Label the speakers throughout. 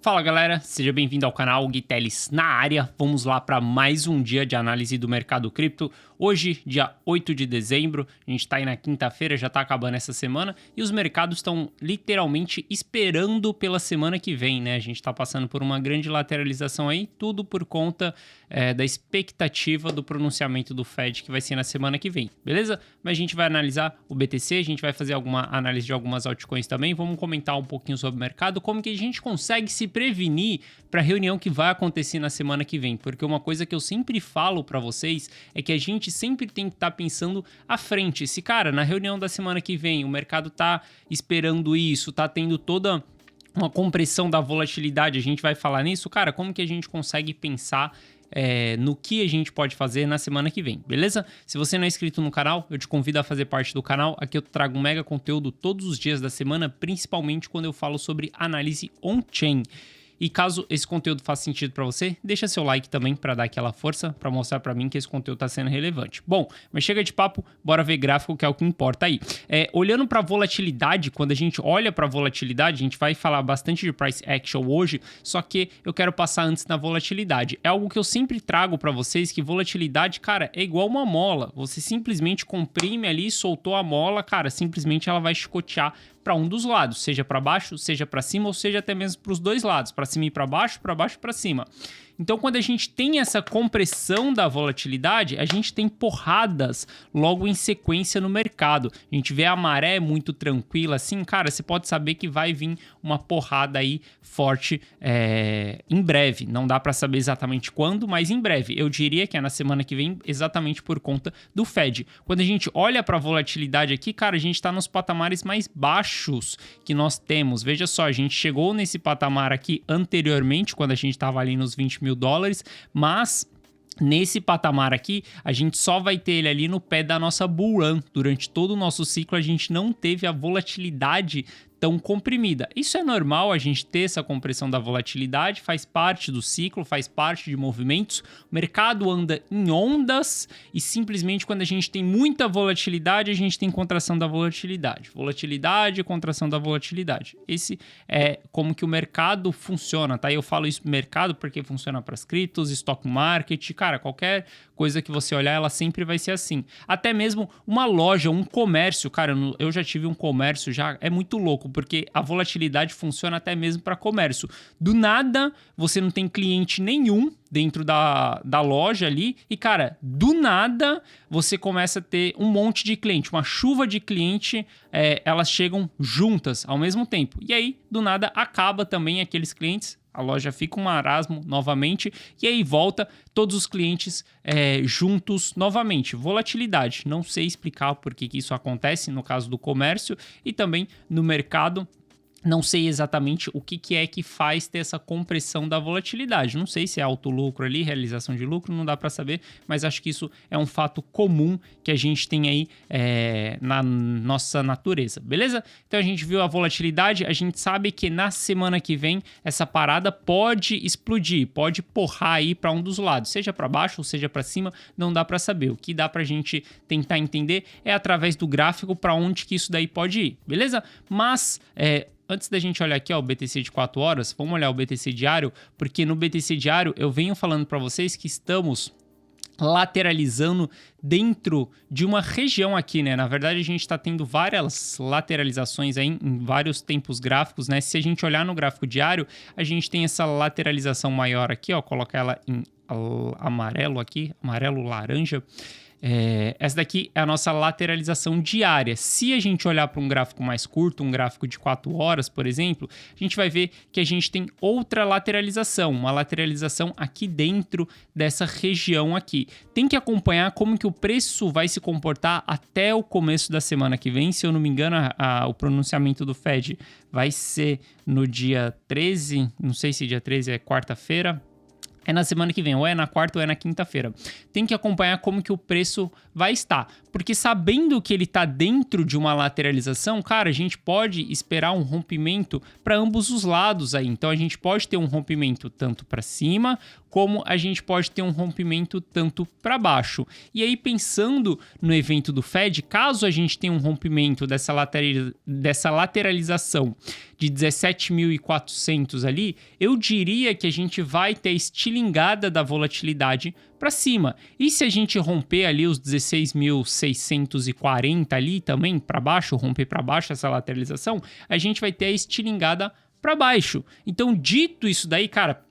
Speaker 1: Fala galera, seja bem-vindo ao canal Gui Teles na área. Vamos lá para mais um dia de análise do mercado cripto. Hoje, dia 8 de dezembro, a gente está aí na quinta-feira, já está acabando essa semana e os mercados estão literalmente esperando pela semana que vem, né? A gente está passando por uma grande lateralização aí, tudo por conta da expectativa do pronunciamento do Fed que vai ser na semana que vem, beleza? Mas a gente vai analisar o BTC, a gente vai fazer alguma análise de algumas altcoins também, vamos comentar um pouquinho sobre o mercado, como que a gente consegue se prevenir para a reunião que vai acontecer na semana que vem, porque uma coisa que eu sempre falo para vocês é que a gente sempre tem que estar pensando à frente. Se, cara, na reunião da semana que vem o mercado tá esperando isso, tá tendo toda uma compressão da volatilidade, a gente vai falar nisso, cara, como que a gente consegue pensar no que a gente pode fazer na semana que vem, beleza? Se você não é inscrito no canal, eu te convido a fazer parte do canal. Aqui eu trago um mega conteúdo todos os dias da semana, principalmente quando eu falo sobre análise on-chain. E caso esse conteúdo faça sentido para você, deixa seu like também para dar aquela força, para mostrar para mim que esse conteúdo está sendo relevante. Bom, mas chega de papo, bora ver gráfico, que é o que importa aí. Olhando para volatilidade, quando a gente olha para volatilidade, a gente vai falar bastante de price action hoje, só que eu quero passar antes na volatilidade. É algo que eu sempre trago para vocês, que volatilidade, cara, é igual uma mola. Você simplesmente comprime ali, soltou a mola, cara, simplesmente ela vai chicotear para um dos lados, seja para baixo, seja para cima, ou seja até mesmo para os dois lados, para cima e para baixo e para cima. Então, quando a gente tem essa compressão da volatilidade, a gente tem porradas logo em sequência no mercado. A gente vê a maré muito tranquila, assim, cara, você pode saber que vai vir uma porrada aí forte em breve. Não dá para saber exatamente quando, mas em breve. Eu diria que é na semana que vem, exatamente por conta do Fed. Quando a gente olha para a volatilidade aqui, cara, a gente está nos patamares mais baixos que nós temos. Veja só, a gente chegou nesse patamar aqui anteriormente, quando a gente estava ali nos 20 mil dólares, mas nesse patamar aqui, a gente só vai ter ele ali no pé da nossa bull run. Durante todo o nosso ciclo, a gente não teve a volatilidade tão comprimida. Isso é normal, a gente ter essa compressão da volatilidade, faz parte do ciclo, faz parte de movimentos. O mercado anda em ondas e simplesmente quando a gente tem muita volatilidade, a gente tem contração da volatilidade. Volatilidade, contração da volatilidade. Esse é como que o mercado funciona, tá? Eu falo isso pro mercado porque funciona para as criptos, stock market, cara, qualquer coisa que você olhar, ela sempre vai ser assim. Até mesmo uma loja, um comércio, cara, eu já tive um comércio, já é muito louco, porque a volatilidade funciona até mesmo para comércio. Do nada, você não tem cliente nenhum dentro da loja ali e, cara, do nada você começa a ter um monte de cliente, uma chuva de cliente, elas chegam juntas ao mesmo tempo. E aí, do nada, acaba também aqueles clientes, a loja fica um marasmo novamente e aí volta todos os clientes juntos novamente. Volatilidade, não sei explicar por que isso acontece no caso do comércio e também no mercado. Não sei exatamente o que é que faz ter essa compressão da volatilidade. Não sei se é alto lucro ali, realização de lucro, não dá para saber, mas acho que isso é um fato comum que a gente tem aí na nossa natureza, beleza? Então a gente viu a volatilidade, a gente sabe que na semana que vem essa parada pode explodir, pode porrar aí para um dos lados, seja para baixo ou seja para cima, não dá para saber. O que dá para a gente tentar entender é através do gráfico para onde que isso daí pode ir, beleza? Mas antes da gente olhar aqui, ó, o BTC de 4 horas, vamos olhar o BTC diário, porque no BTC diário eu venho falando para vocês que estamos lateralizando dentro de uma região aqui, né? Na verdade, a gente está tendo várias lateralizações aí em vários tempos gráficos, né? Se a gente olhar no gráfico diário, a gente tem essa lateralização maior aqui, ó, colocar ela em amarelo aqui, amarelo laranja. Essa daqui é a nossa lateralização diária. Se a gente olhar para um gráfico mais curto, um gráfico de 4 horas, por exemplo, a gente vai ver que a gente tem outra lateralização, uma lateralização aqui dentro dessa região aqui. Tem que acompanhar como que o preço vai se comportar até o começo da semana que vem. Se eu não me engano, o pronunciamento do Fed vai ser no dia 13, não sei se dia 13 é quarta-feira. É na semana que vem, ou é na quarta ou é na quinta-feira. Tem que acompanhar como que o preço vai estar. Porque sabendo que ele está dentro de uma lateralização, cara, a gente pode esperar um rompimento para ambos os lados aí. Então a gente pode ter um rompimento tanto para cima, como a gente pode ter um rompimento tanto para baixo. E aí, pensando no evento do Fed, caso a gente tenha um rompimento dessa lateralização de 17.400 ali, eu diria que a gente vai ter a estilingada da volatilidade para cima. E se a gente romper ali os 16.640 ali também para baixo, romper para baixo essa lateralização, a gente vai ter a estilingada para baixo. Então, dito isso daí, cara,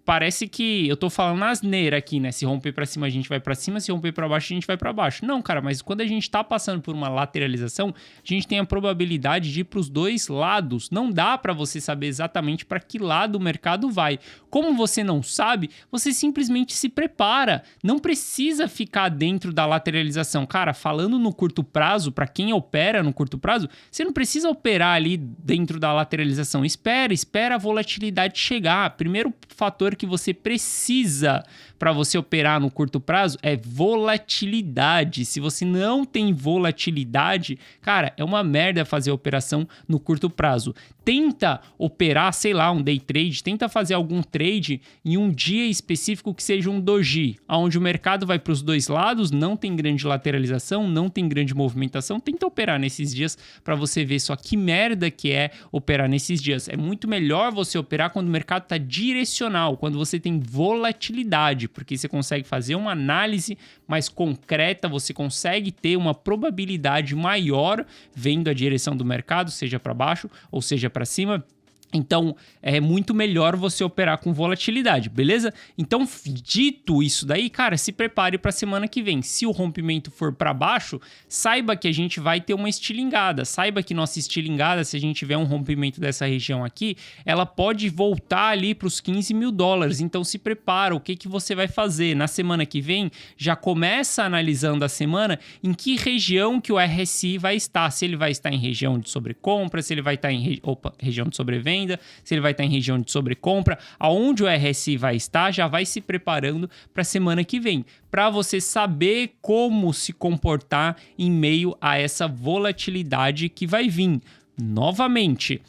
Speaker 1: parece que eu tô falando asneira aqui, né? Se romper pra cima, a gente vai pra cima. Se romper pra baixo, a gente vai pra baixo. Não, cara, mas quando a gente tá passando por uma lateralização, a gente tem a probabilidade de ir pros dois lados. Não dá pra você saber exatamente pra que lado o mercado vai. Como você não sabe, você simplesmente se prepara. Não precisa ficar dentro da lateralização. Cara, falando no curto prazo, pra quem opera no curto prazo, você não precisa operar ali dentro da lateralização. Espera a volatilidade chegar. Primeiro fator que você precisa para você operar no curto prazo é volatilidade. Se você não tem volatilidade, cara, é uma merda fazer operação no curto prazo. Tenta operar, sei lá, um day trade, tenta fazer algum trade em um dia específico que seja um doji, onde o mercado vai para os dois lados, não tem grande lateralização, não tem grande movimentação. Tenta operar nesses dias para você ver só que merda que é operar nesses dias. É muito melhor você operar quando o mercado está direcional, quando você tem volatilidade, porque você consegue fazer uma análise mais concreta, você consegue ter uma probabilidade maior vendo a direção do mercado, seja para baixo ou seja para cima. Então, é muito melhor você operar com volatilidade, beleza? Então, dito isso daí, cara, se prepare para a semana que vem. Se o rompimento for para baixo, saiba que a gente vai ter uma estilingada. Saiba que nossa estilingada, se a gente tiver um rompimento dessa região aqui, ela pode voltar ali para os 15 mil dólares. Então, se prepara. O que você vai fazer? Na semana que vem, já começa analisando a semana em que região que o RSI vai estar. Se ele vai estar em região de sobrecompra, se ele vai estar em região de sobrevenda, se ele vai estar em região de sobrecompra, aonde o RSI vai estar, já vai se preparando para a semana que vem, para você saber como se comportar em meio a essa volatilidade que vai vir. Novamente,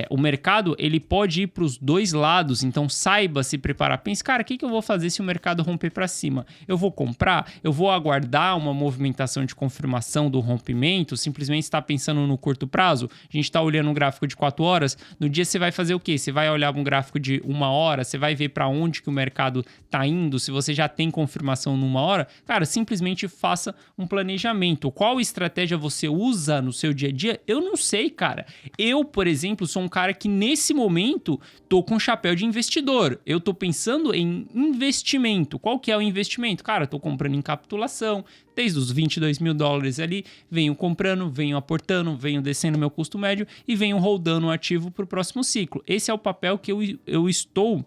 Speaker 1: o mercado ele pode ir para os dois lados, então saiba se preparar. Pense, cara, o que eu vou fazer se o mercado romper para cima? Eu vou comprar? Eu vou aguardar uma movimentação de confirmação do rompimento? Simplesmente está pensando no curto prazo? A gente está olhando um gráfico de 4 horas. No dia você vai fazer o quê? Você vai olhar um gráfico de 1 hora? Você vai ver para onde que o mercado está indo? Se você já tem confirmação numa hora, cara, simplesmente faça um planejamento. Qual estratégia você usa no seu dia a dia? Eu não sei, cara. Eu, por exemplo, sou um cara que nesse momento tô com chapéu de investidor. Eu tô pensando em investimento. Qual que é o investimento? Cara, tô comprando em capitulação. Desde os 22 mil dólares ali, venho comprando, venho aportando, venho descendo meu custo médio e venho rodando o ativo para o próximo ciclo. Esse é o papel que eu estou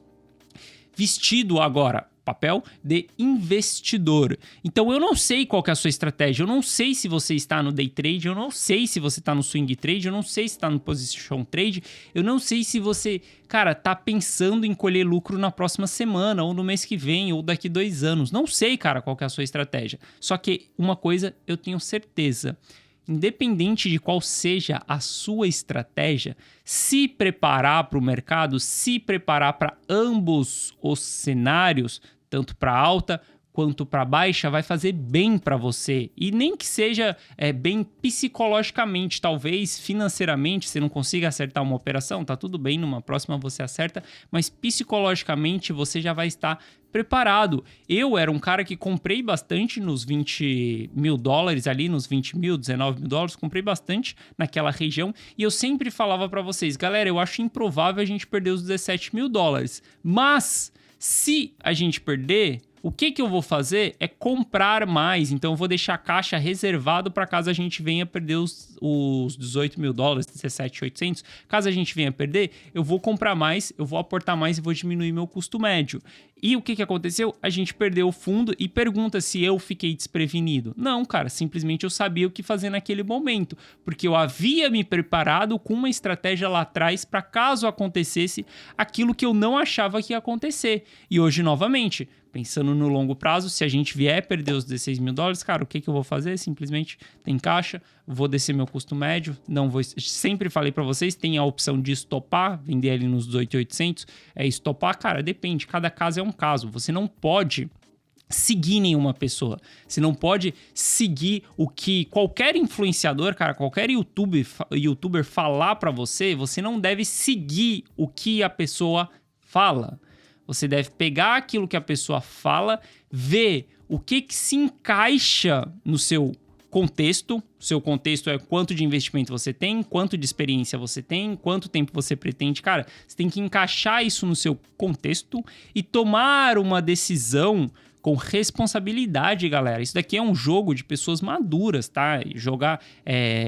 Speaker 1: vestido agora. Papel de investidor. Então eu não sei qual que é a sua estratégia, eu não sei se você está no day trade, eu não sei se você está no swing trade, eu não sei se está no position trade, eu não sei se você, cara, tá pensando em colher lucro na próxima semana, ou no mês que vem, ou daqui 2 anos. Não sei, cara, qual que é a sua estratégia. Só que uma coisa eu tenho certeza. Independente de qual seja a sua estratégia, se preparar para o mercado, se preparar para ambos os cenários, tanto para alta quanto para baixa, vai fazer bem para você. E nem que seja bem psicologicamente, talvez financeiramente você não consiga acertar uma operação, tá tudo bem, numa próxima você acerta, mas psicologicamente você já vai estar preparado. Eu era um cara que comprei bastante nos 20 mil dólares ali, nos 20 mil, 19 mil dólares, comprei bastante naquela região e eu sempre falava para vocês, galera, eu acho improvável a gente perder os 17 mil dólares, mas se a gente perder, O que eu vou fazer é comprar mais. Então eu vou deixar a caixa reservado para caso a gente venha perder os $18 mil, 17.800. Caso a gente venha perder, eu vou comprar mais, eu vou aportar mais e vou diminuir meu custo médio. E o que aconteceu? A gente perdeu o fundo e pergunta se eu fiquei desprevenido. Não, cara, simplesmente eu sabia o que fazer naquele momento, porque eu havia me preparado com uma estratégia lá atrás para caso acontecesse aquilo que eu não achava que ia acontecer. E hoje, novamente, pensando no longo prazo, se a gente vier perder os $16 mil, cara, o que eu vou fazer? Simplesmente tem caixa, vou descer meu custo médio, não vou... Sempre falei para vocês, tem a opção de estopar, vender ali nos 18.800, estopar, cara, depende, cada caso é um caso, você não pode seguir nenhuma pessoa, você não pode seguir o que qualquer influenciador, cara, qualquer youtuber falar para você, você não deve seguir o que a pessoa fala. Você deve pegar aquilo que a pessoa fala, ver o que se encaixa no seu contexto. O seu contexto é quanto de investimento você tem, quanto de experiência você tem, quanto tempo você pretende. Cara, você tem que encaixar isso no seu contexto e tomar uma decisão com responsabilidade, galera. Isso daqui é um jogo de pessoas maduras, tá? Jogar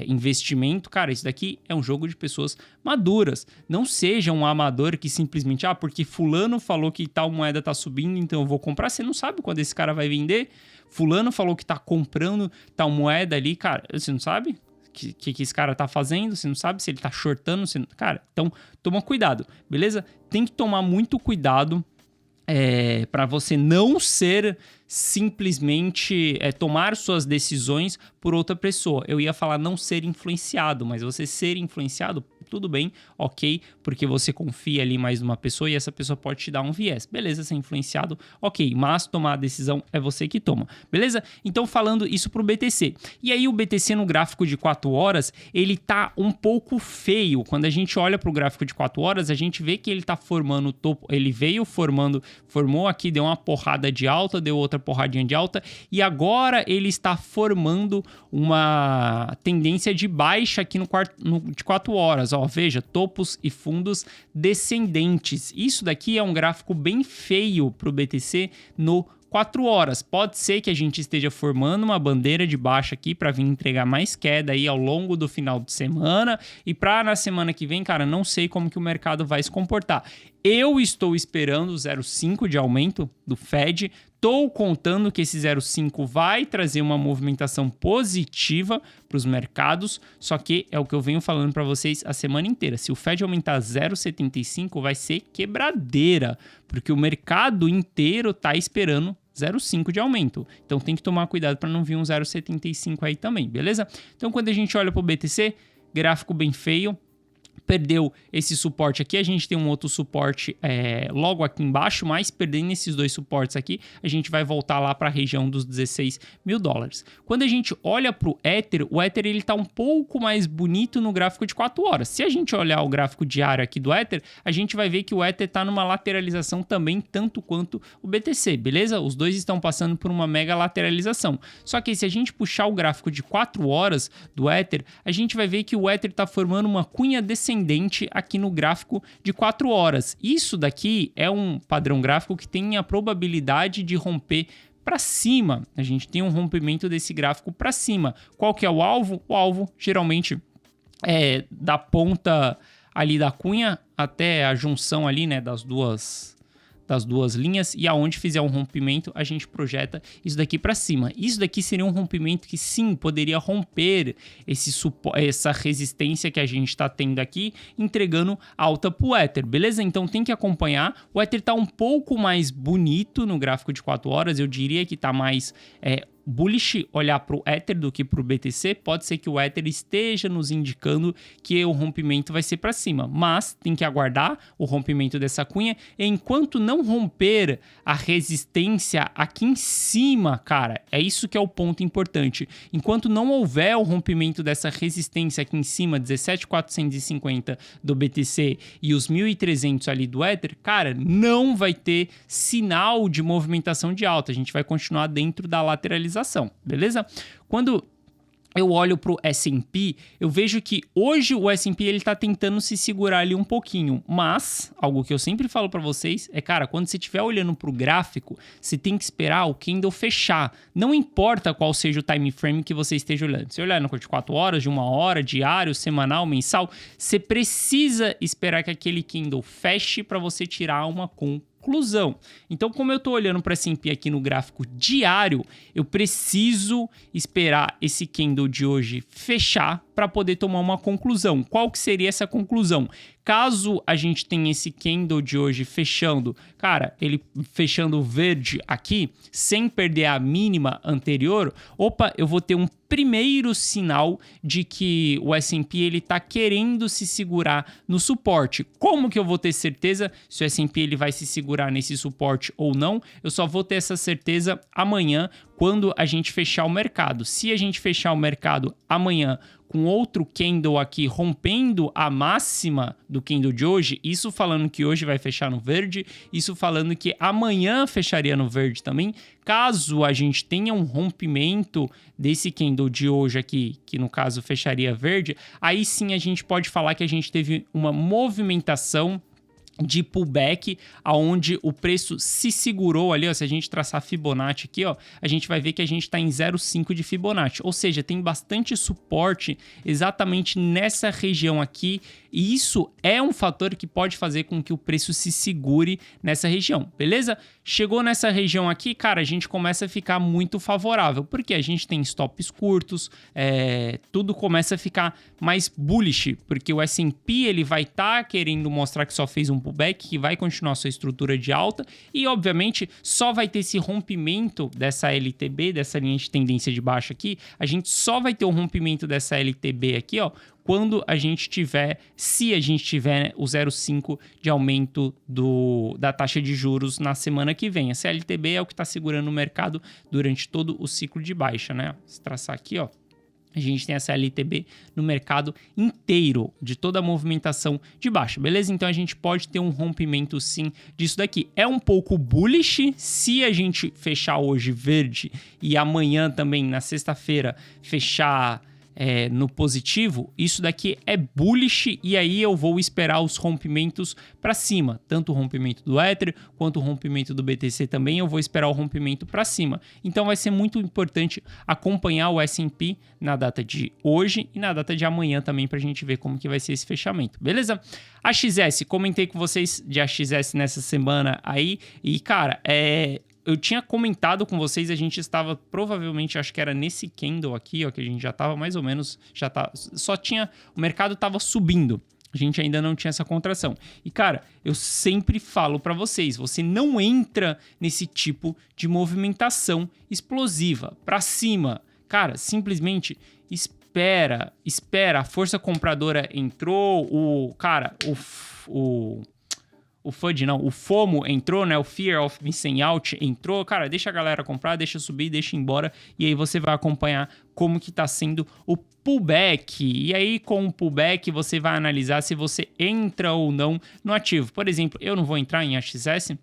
Speaker 1: investimento, cara, isso daqui é um jogo de pessoas maduras. Não seja um amador que simplesmente, porque fulano falou que tal moeda tá subindo, então eu vou comprar. Você não sabe quando esse cara vai vender. Fulano falou que tá comprando tal moeda ali, cara, você não sabe? O que esse cara tá fazendo, você não sabe se ele tá shortando, cara, então toma cuidado, beleza? Tem que tomar muito cuidado para você não ser simplesmente tomar suas decisões por outra pessoa. Eu ia falar não ser influenciado, mas você ser influenciado, tudo bem, ok, porque você confia ali mais numa pessoa e essa pessoa pode te dar um viés. Beleza, ser influenciado, ok, mas tomar a decisão é você que toma, beleza? Então falando isso pro BTC. E aí o BTC no gráfico de 4 horas, ele tá um pouco feio. Quando a gente olha pro gráfico de 4 horas, a gente vê que ele tá formando o topo, ele veio formou aqui, deu uma porrada de alta, deu outra porradinha de alta e agora ele está formando uma tendência de baixa aqui de 4 horas. Ó, veja, topos e fundos descendentes. Isso daqui é um gráfico bem feio para o BTC no 4 horas. Pode ser que a gente esteja formando uma bandeira de baixa aqui para vir entregar mais queda aí ao longo do final de semana e para na semana que vem, cara, não sei como que o mercado vai se comportar. Eu estou esperando o 0,5 de aumento do Fed. Estou contando que esse 0,5 vai trazer uma movimentação positiva para os mercados, só que é o que eu venho falando para vocês a semana inteira. Se o Fed aumentar 0,75, vai ser quebradeira, porque o mercado inteiro está esperando 0,5 de aumento. Então tem que tomar cuidado para não vir um 0,75 aí também, beleza? Então quando a gente olha para o BTC, gráfico bem feio, perdeu esse suporte aqui, a gente tem um outro suporte logo aqui embaixo, mas perdendo esses dois suportes aqui, a gente vai voltar lá para a região dos $16 mil. Quando a gente olha para o Ether ele está um pouco mais bonito no gráfico de 4 horas. Se a gente olhar o gráfico diário aqui do Ether, a gente vai ver que o Ether está numa lateralização também, tanto quanto o BTC, beleza? Os dois estão passando por uma mega lateralização. Só que se a gente puxar o gráfico de 4 horas do Ether, a gente vai ver que o Ether está formando uma cunha descendente aqui no gráfico de 4 horas. Isso daqui é um padrão gráfico que tem a probabilidade de romper para cima. A gente tem um rompimento desse gráfico para cima. Qual que é o alvo? O alvo geralmente é da ponta ali da cunha até a junção ali, né, das duas linhas, e aonde fizer um rompimento, a gente projeta isso daqui para cima. Isso daqui seria um rompimento que sim, poderia romper essa resistência que a gente está tendo aqui, entregando alta pro Ether, beleza? Então tem que acompanhar. O Ether tá um pouco mais bonito no gráfico de 4 horas, eu diria que tá mais bullish olhar para o Ether do que para o BTC. Pode ser que o Ether esteja nos indicando que o rompimento vai ser para cima, mas tem que aguardar o rompimento dessa cunha. E enquanto não romper a resistência aqui em cima, cara, é isso que é o ponto importante. Enquanto não houver o rompimento dessa resistência aqui em cima, 17.450 do BTC e os 1.300 ali do Ether, cara, não vai ter sinal de movimentação de alta. A gente vai continuar dentro da lateralização, beleza? Quando eu olho para o S&P, eu vejo que hoje o S&P ele tá tentando se segurar ali um pouquinho, mas algo que eu sempre falo para vocês é, cara, quando você estiver olhando para o gráfico, você tem que esperar o candle fechar. Não importa qual seja o time frame que você esteja olhando. Se olhar no de 4 horas, de 1 hora, diário, semanal, mensal, você precisa esperar que aquele candle feche para você tirar uma conclusão. Então, como eu estou olhando para S&P aqui no gráfico diário, eu preciso esperar esse candle de hoje fechar para poder tomar uma conclusão. Qual que seria essa conclusão? Caso a gente tenha esse candle de hoje fechando, cara, ele fechando verde aqui, sem perder a mínima anterior, opa, eu vou ter um primeiro sinal de que o S&P ele tá querendo se segurar no suporte. Como que eu vou ter certeza se o S&P ele vai se segurar nesse suporte ou não? Eu só vou ter essa certeza amanhã, quando a gente fechar o mercado. Se a gente fechar o mercado amanhã com outro candle aqui rompendo a máxima do candle de hoje, isso falando que hoje vai fechar no verde, isso falando que amanhã fecharia no verde também. Caso a gente tenha um rompimento desse candle de hoje aqui, que no caso fecharia verde, aí sim a gente pode falar que a gente teve uma movimentação de pullback, aonde o preço se segurou ali, ó, se a gente traçar Fibonacci aqui, ó, a gente vai ver que a gente está em 0,5 de Fibonacci, ou seja, tem bastante suporte exatamente nessa região aqui, e isso é um fator que pode fazer com que o preço se segure nessa região, beleza? Chegou nessa região aqui, cara, a gente começa a ficar muito favorável, porque a gente tem stops curtos, tudo começa a ficar mais bullish, porque o S&P ele vai estar querendo mostrar que só fez um pullback, que vai continuar sua estrutura de alta e, obviamente, só vai ter esse rompimento dessa LTB, dessa linha de tendência de baixa aqui, a gente só vai ter o rompimento dessa LTB aqui, ó, quando a gente tiver, se a gente tiver, né, o 0,5 de aumento da taxa de juros na semana que vem. Essa LTB é o que está segurando o mercado durante todo o ciclo de baixa, né? Se traçar aqui, ó, a gente tem essa LTB no mercado inteiro, de toda a movimentação de baixa, beleza? Então a gente pode ter um rompimento sim disso daqui. É um pouco bullish se a gente fechar hoje verde e amanhã também, na sexta-feira, fechar no positivo, isso daqui é bullish e aí eu vou esperar os rompimentos para cima, tanto o rompimento do Ether quanto o rompimento do BTC também, eu vou esperar o rompimento para cima. Então vai ser muito importante acompanhar o S&P na data de hoje e na data de amanhã também para a gente ver como que vai ser esse fechamento, beleza? AXS, comentei com vocês de AXS nessa semana aí e cara, eu tinha comentado com vocês, a gente estava provavelmente, acho que era nesse candle aqui, ó, que a gente já estava mais ou menos, o mercado estava subindo. A gente ainda não tinha essa contração. E, cara, eu sempre falo para vocês, você não entra nesse tipo de movimentação explosiva para cima. Cara, simplesmente espera. A força compradora entrou, o FUD não, o FOMO entrou, né? O Fear of Missing Out entrou. Cara, deixa a galera comprar, deixa subir, deixa ir embora. E aí você vai acompanhar como que tá sendo o pullback. E aí com o pullback você vai analisar se você entra ou não no ativo. Por exemplo, eu não vou entrar em AXS.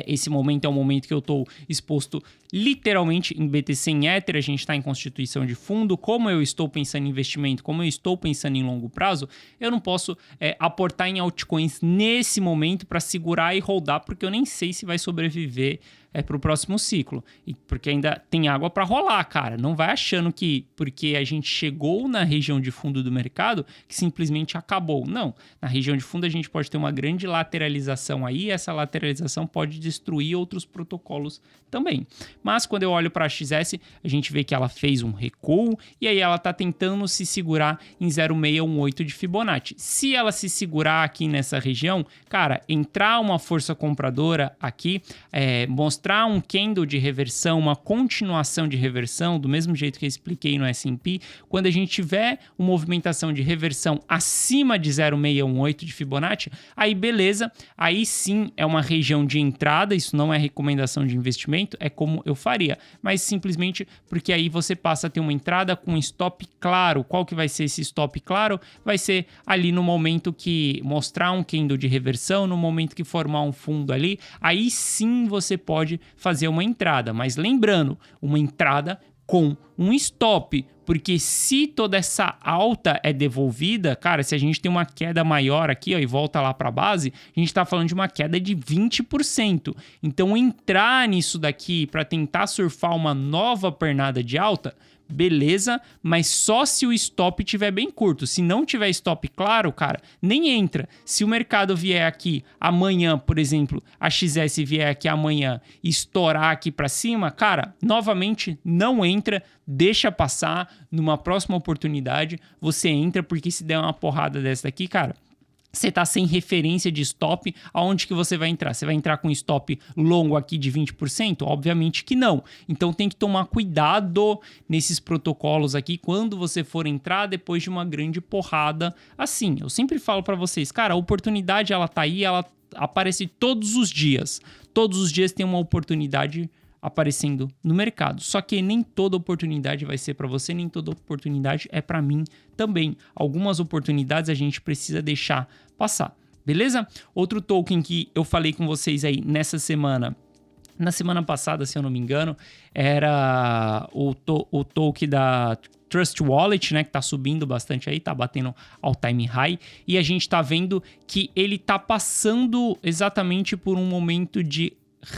Speaker 1: Esse momento é um momento que eu estou exposto literalmente em BTC, em Ether, a gente está em constituição de fundo. Como eu estou pensando em investimento, como eu estou pensando em longo prazo, eu não posso aportar em altcoins nesse momento para segurar e rodar, porque eu nem sei se vai sobreviver para o próximo ciclo. E porque ainda tem água para rolar, cara. Não vai achando que porque a gente chegou na região de fundo do mercado que simplesmente acabou. Não. Na região de fundo a gente pode ter uma grande lateralização aí, e essa lateralização pode destruir outros protocolos também. Mas quando eu olho para a XS, a gente vê que ela fez um recuo e aí ela está tentando se segurar em 0,618 de Fibonacci. Se ela se segurar aqui nessa região, cara, entrar uma força compradora aqui, mostrar um candle de reversão, uma continuação de reversão, do mesmo jeito que eu expliquei no S&P, quando a gente tiver uma movimentação de reversão acima de 0,618 de Fibonacci, aí beleza, aí sim é uma região de entrada, isso não é recomendação de investimento, é como eu faria, mas simplesmente porque aí você passa a ter uma entrada com um stop claro. Qual que vai ser esse stop claro? Vai ser ali no momento que mostrar um candle de reversão, no momento que formar um fundo ali, aí sim você pode fazer uma entrada, mas lembrando, uma entrada com um stop, Porque se toda essa alta é devolvida, cara, se a gente tem uma queda maior aqui, ó, e volta lá para a base, a gente está falando de uma queda de 20%. Então, entrar nisso daqui para tentar surfar uma nova pernada de alta, beleza, mas só se o stop tiver bem curto. Se não tiver stop claro, cara, nem entra. Se o mercado vier aqui amanhã, por exemplo, a XS vier aqui amanhã e estourar aqui para cima, cara, novamente não entra, deixa passar. Numa próxima oportunidade você entra, porque se der uma porrada dessa daqui, cara, você tá sem referência de stop, aonde que você vai entrar? Você vai entrar com stop longo aqui de 20%? Obviamente que não. Então tem que tomar cuidado nesses protocolos aqui quando você for entrar depois de uma grande porrada assim. Eu sempre falo para vocês, cara, a oportunidade ela tá aí, ela aparece todos os dias. Todos os dias tem uma oportunidade aparecendo no mercado. Só que nem toda oportunidade vai ser para você, nem toda oportunidade é para mim também. Algumas oportunidades a gente precisa deixar passar, beleza? Outro token que eu falei com vocês aí nessa semana, na semana passada, se eu não me engano, era o token da Trust Wallet, né, que tá subindo bastante aí, tá batendo all time high, e a gente tá vendo que ele tá passando exatamente por um momento de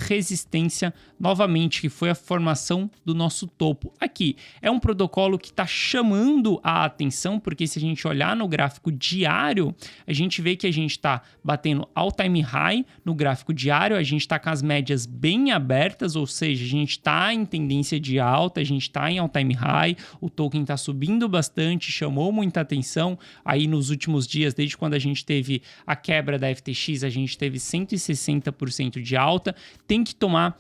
Speaker 1: resistência novamente, que foi a formação do nosso topo aqui. É um protocolo que está chamando a atenção, porque se a gente olhar no gráfico diário, a gente vê que a gente está batendo all time high no gráfico diário, a gente está com as médias bem abertas, ou seja, a gente está em tendência de alta, a gente está em all time high, o token está subindo bastante, chamou muita atenção aí nos últimos dias, desde quando a gente teve a quebra da FTX, a gente teve 160% de alta. Tem que tomar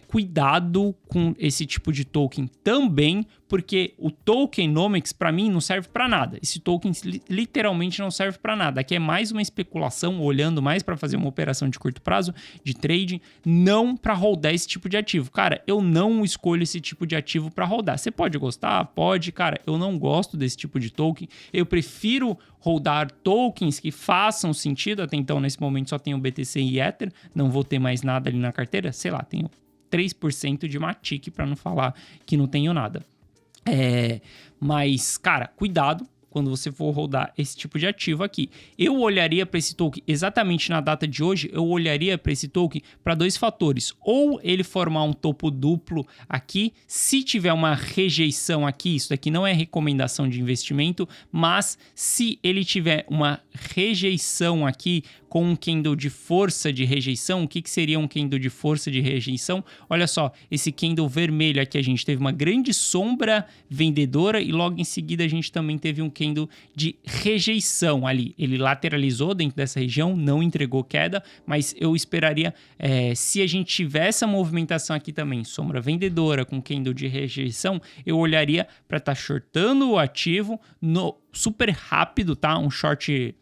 Speaker 1: cuidado com esse tipo de token também, porque o tokenomics para mim não serve para nada. Esse token literalmente não serve para nada. Aqui é mais uma especulação, olhando mais para fazer uma operação de curto prazo, de trading, não para rodar esse tipo de ativo. Cara, eu não escolho esse tipo de ativo para rodar. Você pode gostar? Pode, cara. Eu não gosto desse tipo de token. Eu prefiro rodar tokens que façam sentido. Até então, nesse momento, só tenho BTC e Ether. Não vou ter mais nada ali na carteira. Sei lá, tenho 3% de Matic, para não falar que não tenho nada. Mas, cara, cuidado quando você for rodar esse tipo de ativo aqui. Eu olharia para esse token exatamente na data de hoje, eu olharia para esse token para dois fatores. Ou ele formar um topo duplo aqui, se tiver uma rejeição aqui, isso daqui não é recomendação de investimento, mas se ele tiver uma rejeição aqui com um candle de força de rejeição, o que seria um candle de força de rejeição? Olha só, esse candle vermelho aqui a gente teve uma grande sombra vendedora e logo em seguida a gente também teve um candle de rejeição ali. Ele lateralizou dentro dessa região, não entregou queda, mas eu esperaria, se a gente tiver essa movimentação aqui também, sombra vendedora com candle de rejeição, eu olharia para estar shortando o ativo super rápido, tá? Um short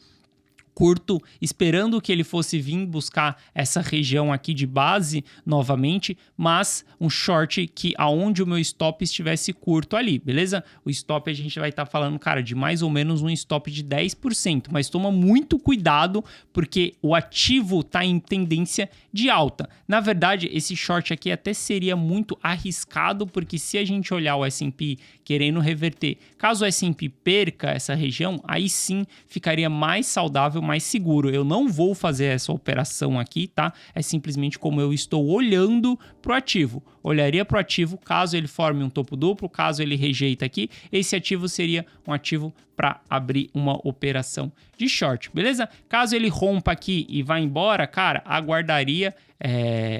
Speaker 1: curto, esperando que ele fosse vir buscar essa região aqui de base novamente, mas um short que aonde o meu stop estivesse curto ali, beleza? O stop a gente vai estar falando, cara, de mais ou menos um stop de 10%, mas toma muito cuidado porque o ativo tá em tendência de alta. Na verdade, esse short aqui até seria muito arriscado, porque se a gente olhar o S&P querendo reverter, caso o S&P perca essa região, aí sim ficaria mais saudável, mais seguro. Eu não vou fazer essa operação aqui, tá? É simplesmente como eu estou olhando pro ativo. Olharia pro ativo caso ele forme um topo duplo, caso ele rejeita aqui, esse ativo seria um ativo para abrir uma operação de short, beleza? Caso ele rompa aqui e vá embora, cara, aguardaria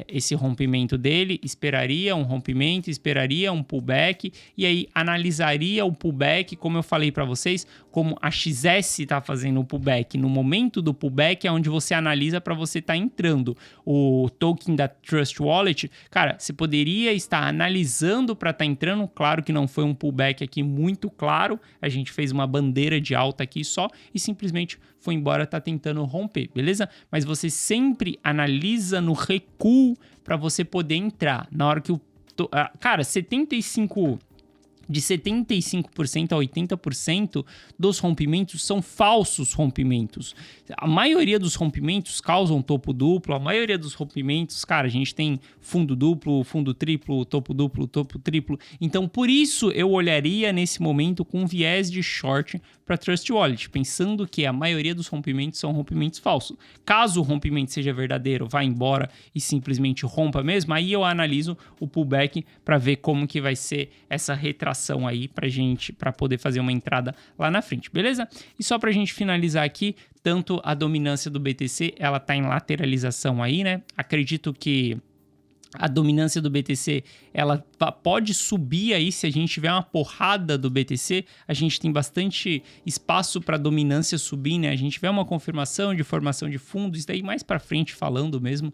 Speaker 1: esse rompimento dele, esperaria um rompimento, esperaria um pullback e aí analisaria o pullback, como eu falei para vocês, como a XS está fazendo o pullback. No momento do pullback é onde você analisa para você estar entrando. O token da Trust Wallet, cara, você poderia estar analisando para estar entrando, claro que não foi um pullback aqui muito claro, a gente fez uma bandeira de alta aqui só e simplesmente foi embora, tá tentando romper, beleza? Mas você sempre analisa no recuo para você poder entrar. Na hora que cara, 75 de 75% a 80% dos rompimentos são falsos rompimentos. A maioria dos rompimentos causam topo duplo, a maioria dos rompimentos, cara, a gente tem fundo duplo, fundo triplo, topo triplo. Então, por isso eu olharia nesse momento com viés de short para Trust Wallet, pensando que a maioria dos rompimentos são rompimentos falsos. Caso o rompimento seja verdadeiro, vá embora e simplesmente rompa mesmo, aí eu analiso o pullback para ver como que vai ser essa retração aí pra gente, para poder fazer uma entrada lá na frente, beleza? E só pra gente finalizar aqui, tanto a dominância do BTC, ela tá em lateralização aí, né? Acredito que a dominância do BTC, ela pode subir aí se a gente tiver uma porrada do BTC, a gente tem bastante espaço para dominância subir, né? A gente vê uma confirmação de formação de fundos, isso daí mais para frente falando mesmo,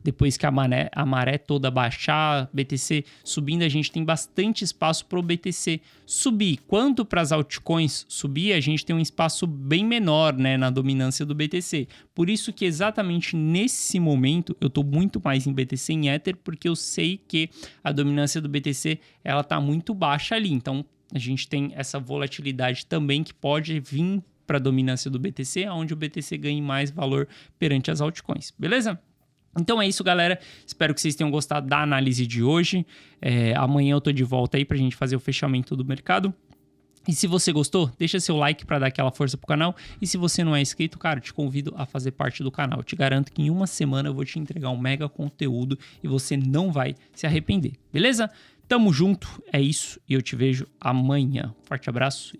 Speaker 1: depois que a maré toda baixar, BTC subindo, a gente tem bastante espaço para o BTC subir. Quanto para as altcoins subir, a gente tem um espaço bem menor, né, na dominância do BTC. Por isso que exatamente nesse momento eu estou muito mais em BTC e em Ether, porque eu sei que a dominância do BTC ela tá muito baixa ali. Então a gente tem essa volatilidade também que pode vir para a dominância do BTC, onde o BTC ganhe mais valor perante as altcoins, beleza? Então é isso, galera. Espero que vocês tenham gostado da análise de hoje. Amanhã eu tô de volta aí pra gente fazer o fechamento do mercado. E se você gostou, deixa seu like para dar aquela força pro canal. E se você não é inscrito, cara, eu te convido a fazer parte do canal. Eu te garanto que em uma semana eu vou te entregar um mega conteúdo e você não vai se arrepender, beleza? Tamo junto, é isso e eu te vejo amanhã. Forte abraço.